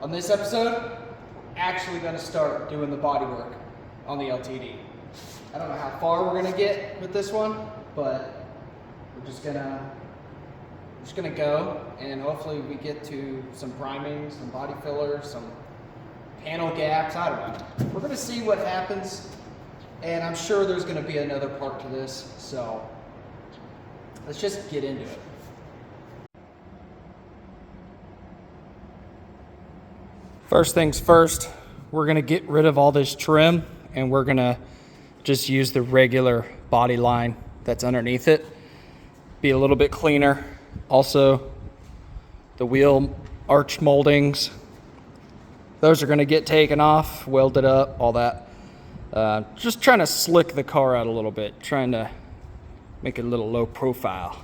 On this episode, actually gonna start doing the body work on the LTD. I don't know how far we're gonna get with this one, but we're just gonna go, and hopefully we get to some priming, some body fillers, some panel gaps, I don't know. We're gonna see what happens, and I'm sure there's gonna be another part to this, so let's just get into it. First things first, we're gonna get rid of all this trim, and we're gonna just use the regular body line that's underneath it. Be a little bit cleaner. Also, the wheel arch moldings, those are gonna get taken off, welded up, all that. Just trying to slick the car out a little bit, trying to make it a little low profile.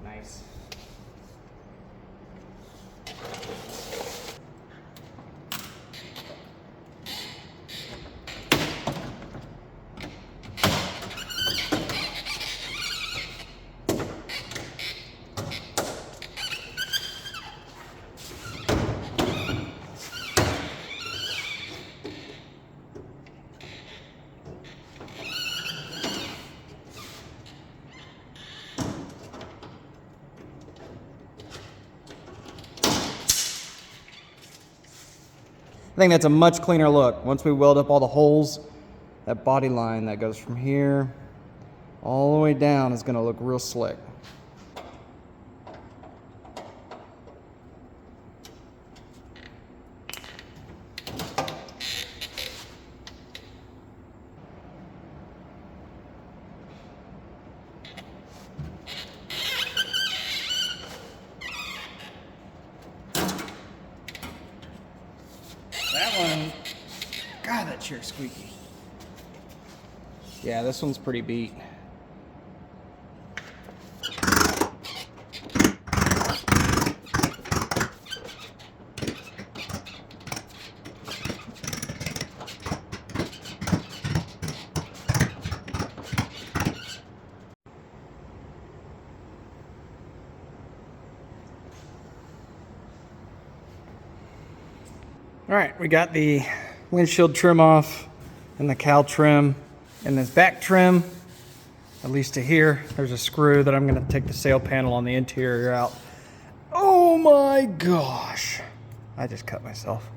Nice. I think that's a much cleaner look. Once we weld up all the holes, that body line that goes from here all the way down is gonna look real slick. That one, God, that chair's squeaky. Yeah, this one's pretty beat. All right, we got the windshield trim off and the cowl trim and this back trim, at least to here. There's a screw that I'm gonna take the sail panel on the interior out. Oh my gosh, I just cut myself.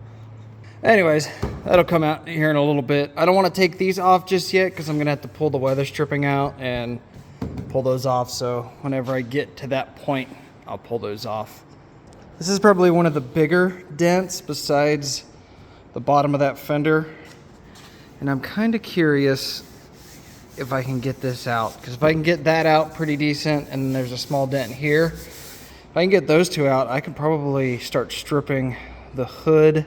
Anyways, that'll come out here in a little bit. I don't wanna take these off just yet because I'm gonna have to pull the weather stripping out and pull those off. So whenever I get to that point, I'll pull those off. This is probably one of the bigger dents besides the bottom of that fender. And I'm kind of curious if I can get this out. Because if I can get that out pretty decent, and there's a small dent here, if I can get those two out, I can probably start stripping the hood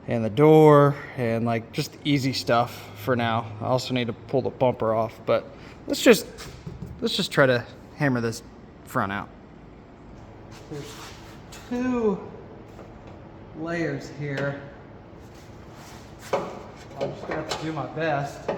and the door and like just easy stuff for now. I also need to pull the bumper off, but let's just try to hammer this front out. There's 2 layers here. I'm just gonna have to do my best.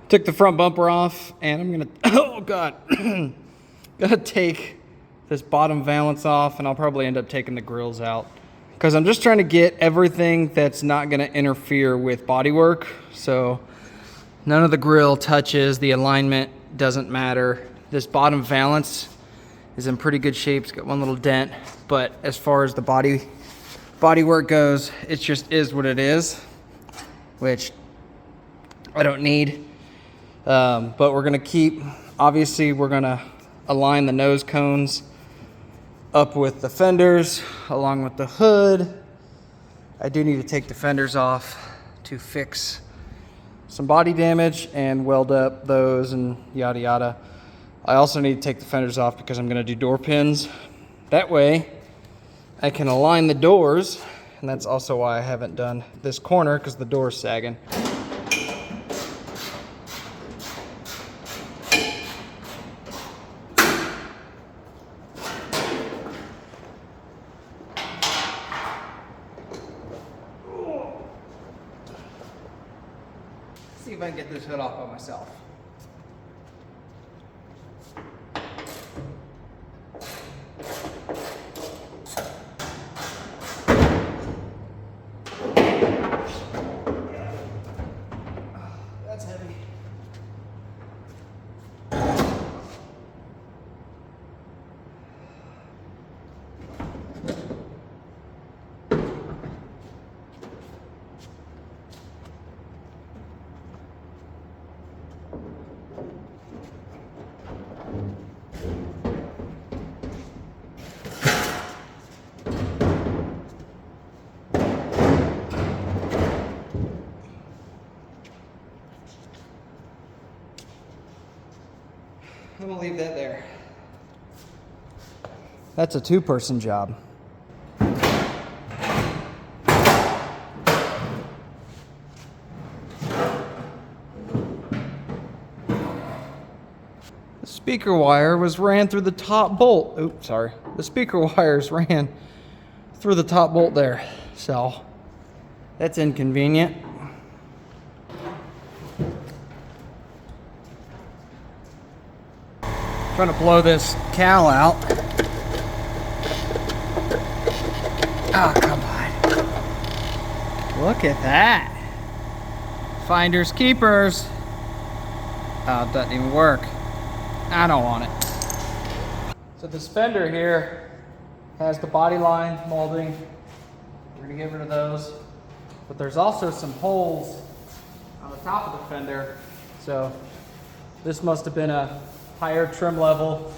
Took the front bumper off, and I'm gonna, oh God, gonna take this bottom valance off, and I'll probably end up taking the grills out because I'm just trying to get everything that's not gonna interfere with bodywork. So None of the grill touches. The alignment doesn't matter. This bottom valance is in pretty good shape. It's got one little dent, but as far as the body work goes, it just is what it is, which I don't need. But we're gonna obviously we're gonna align the nose cones up with the fenders, along with the hood. I do need to take the fenders off to fix some body damage and weld up those and yada yada. I also need to take the fenders off because I'm gonna do door pins. That way I can align the doors, and that's also why I haven't done this corner, because the door is sagging. See if I can get this hood off by myself. That's heavy. I'm gonna leave that there. That's a two-person job. The speaker wire ran through the top bolt. Oops, sorry. The speaker wires ran through the top bolt there. So that's inconvenient. Trying to blow this cowl out. Oh, come on. Look at that. Finders keepers. Oh, it doesn't even work. I don't want it. So this fender here has the body line molding. We're gonna get rid of those. But there's also some holes on the top of the fender. So this must have been a higher trim level,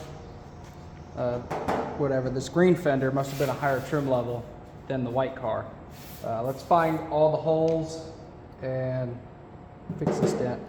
whatever, this green fender must have been a higher trim level than the white car. Let's find all the holes and fix this dent.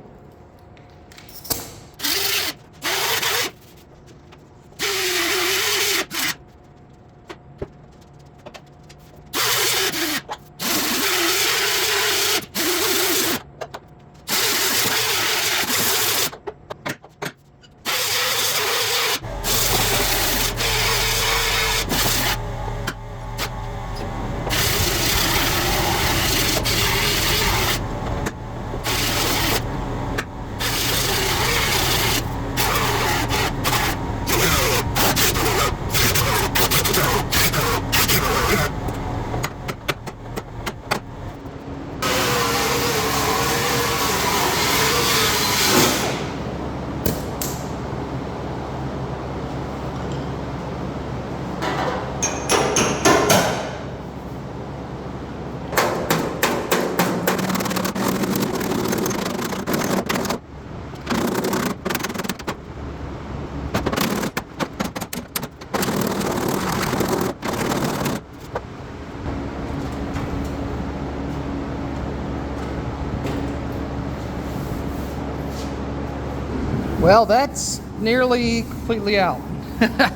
Well, that's nearly completely out. A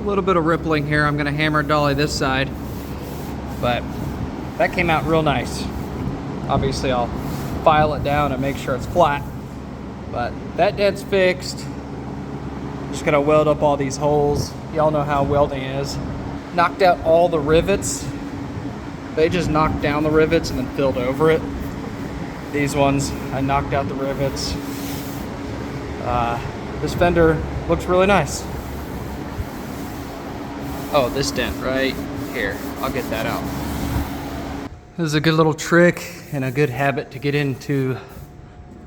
little bit of rippling here. I'm gonna hammer dolly this side, but that came out real nice. Obviously I'll file it down and make sure it's flat, but that dent's fixed. Just gonna weld up all these holes. Y'all know how welding is. Knocked out all the rivets. They just knocked down the rivets and then filled over it. These ones, I knocked out the rivets. This fender looks really nice. Oh, this dent right here. I'll get that out. This is a good little trick and a good habit to get into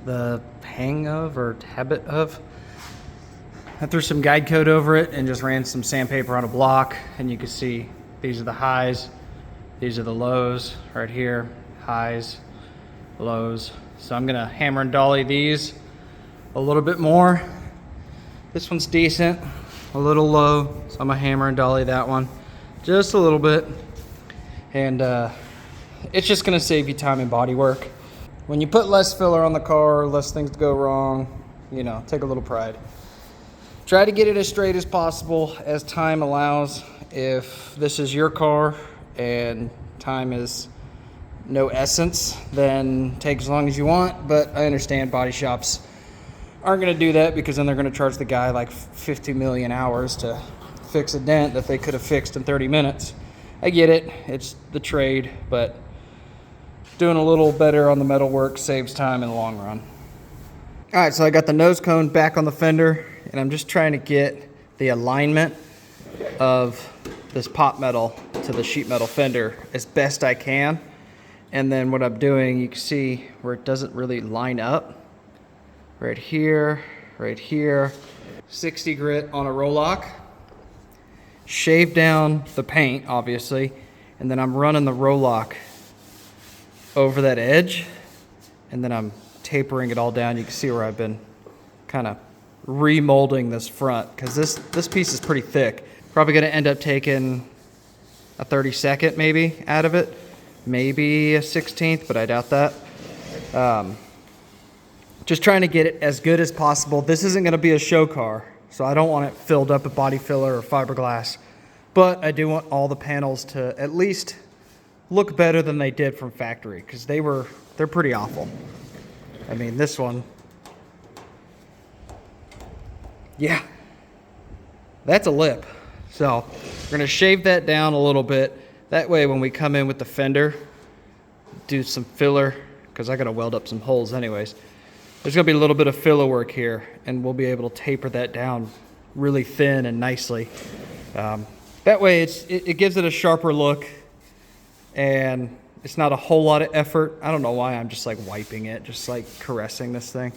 the hang of or habit of. I threw some guide code over it and just ran some sandpaper on a block, and you can see these are the highs, these are the lows right here, highs, lows. So I'm gonna hammer and dolly these a little bit more. This one's decent, a little low, so I'm gonna hammer and dolly that one just a little bit. And it's just gonna save you time and body work. When you put less filler on the car, less things go wrong, you know, take a little pride. Try to get it as straight as possible as time allows. If this is your car and time is no essence, then take as long as you want. But I understand body shops aren't gonna do that, because then they're gonna charge the guy like 50 million hours to fix a dent that they could have fixed in 30 minutes. I get it, it's the trade, but doing a little better on the metal work saves time in the long run. All right, so I got the nose cone back on the fender, and I'm just trying to get the alignment of this pop metal to the sheet metal fender as best I can. And then what I'm doing, you can see where it doesn't really line up. Right here, 60 grit on a roll lock. Shave down the paint, obviously, and then I'm running the roll lock over that edge, and then I'm tapering it all down. You can see where I've been kind of remolding this front, because this piece is pretty thick. Probably going to end up taking a 32nd maybe out of it, maybe a 16th, but I doubt that. Just trying to get it as good as possible. This isn't going to be a show car, so I don't want it filled up with body filler or fiberglass, but I do want all the panels to at least look better than they did from factory, because they're pretty awful. I mean, this one, yeah, that's a lip. So we're gonna shave that down a little bit. That way when we come in with the fender, do some filler, because I gotta weld up some holes anyways. There's gonna be a little bit of filler work here, and we'll be able to taper that down really thin and nicely. That way it gives it a sharper look, and it's not a whole lot of effort. I don't know why I'm just like wiping it, just like caressing this thing.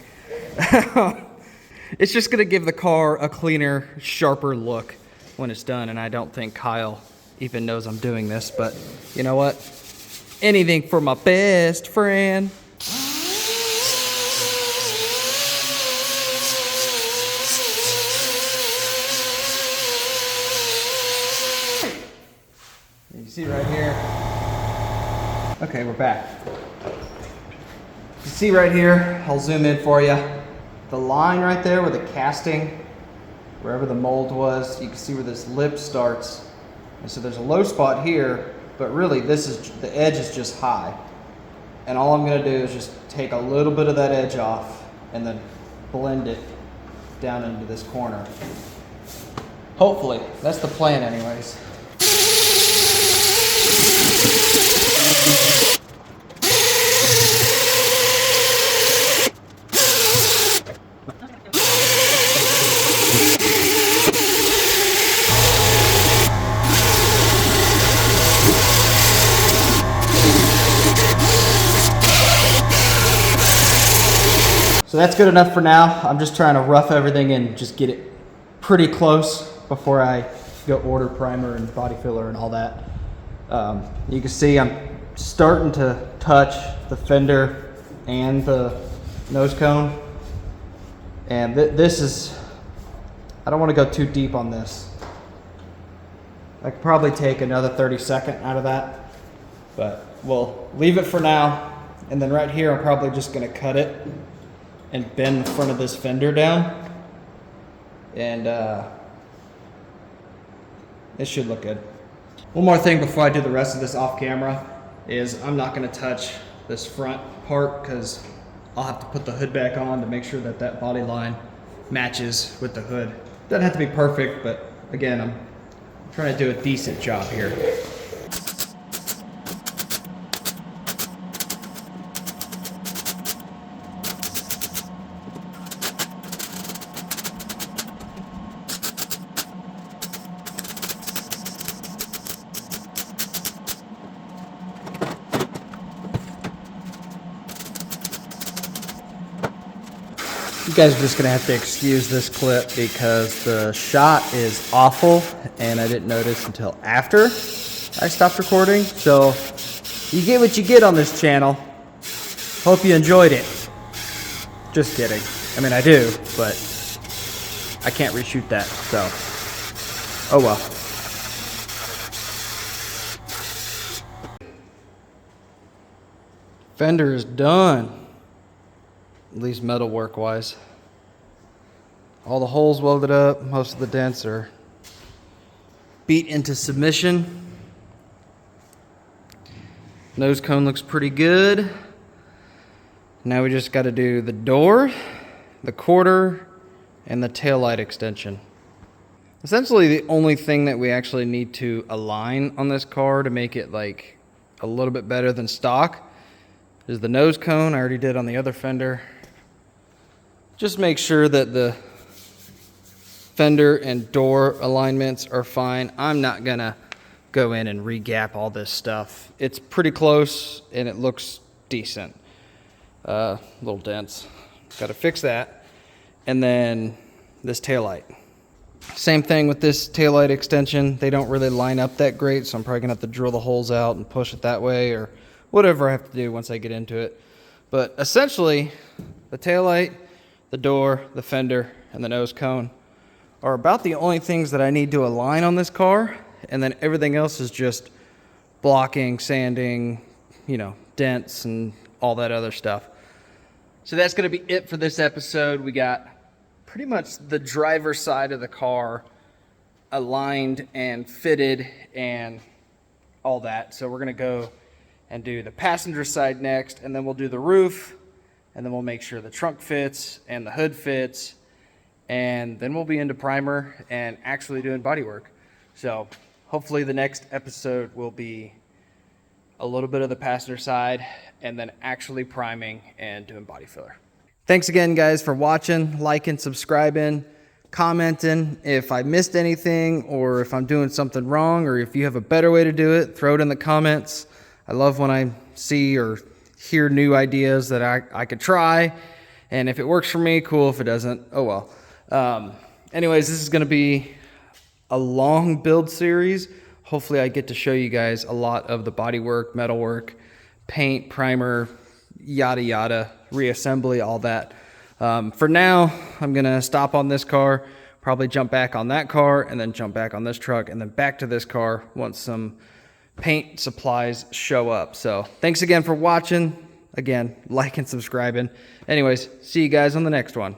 It's just gonna give the car a cleaner, sharper look when it's done, and I don't think Kyle even knows I'm doing this, but you know what? Anything for my best friend. You see right here. Okay, we're back. You see right here, I'll zoom in for you. The line right there where the casting, wherever the mold was, you can see where this lip starts. And so there's a low spot here, but really the edge is just high. And all I'm gonna do is just take a little bit of that edge off and then blend it down into this corner. Hopefully, that's the plan anyways. So that's good enough for now. I'm just trying to rough everything and just get it pretty close before I go order primer and body filler and all that. You can see I'm starting to touch the fender and the nose cone. And this is, I don't want to go too deep on this. I could probably take another 32nd out of that, but we'll leave it for now. And then right here, I'm probably just gonna cut it and bend the front of this fender down, and it should look good. One more thing before I do the rest of this off camera is I'm not going to touch this front part, because I'll have to put the hood back on to make sure that that body line matches with the hood. Doesn't have to be perfect, but again, I'm trying to do a decent job here. guys are just gonna have to excuse this clip because the shot is awful and I didn't notice until after I stopped recording. So you get what you get on this channel. Hope you enjoyed it. Just kidding. I mean, I do, but I can't reshoot that, so oh well. Fender is done, at least metal work wise. All the holes welded up, most of the dents are beat into submission. Nose cone looks pretty good. Now we just got to do the door, the quarter, and the taillight extension. Essentially the only thing that we actually need to align on this car to make it like a little bit better than stock is the nose cone. I already did on the other Fender. Just make sure that the fender and door alignments are fine. I'm not gonna go in and re-gap all this stuff. It's pretty close and it looks decent. Little dents. Got to fix that. And then this taillight. Same thing with this taillight extension. They don't really line up that great, so I'm probably gonna have to drill the holes out and push it that way or whatever I have to do once I get into it. But essentially, the taillight, the door, the fender, and the nose cone are about the only things that I need to align on this car, and then everything else is just blocking, sanding, you know, dents and all that other stuff. So that's going to be it for this episode. We got pretty much the driver's side of the car aligned and fitted and all that. So we're going to go and do the passenger side next, and then we'll do the roof, and then we'll make sure the trunk fits and the hood fits, and then we'll be into primer and actually doing body work. So hopefully the next episode will be a little bit of the passenger side and then actually priming and doing body filler. Thanks again, guys, for watching, liking, subscribing, commenting. If I missed anything or if I'm doing something wrong or if you have a better way to do it, throw it in the comments. I love when I see or hear new ideas that I could try. And if it works for me, cool. If it doesn't, oh well. Anyways, this is going to be a long build series. Hopefully I get to show you guys a lot of the body work, metal work, paint, primer, yada yada, reassembly, all that. For now, I'm going to stop on this car, probably jump back on that car, and then jump back on this truck, and then back to this car once some paint supplies show up. So thanks again for watching. Again, like and subscribing. Anyways, see you guys on the next one.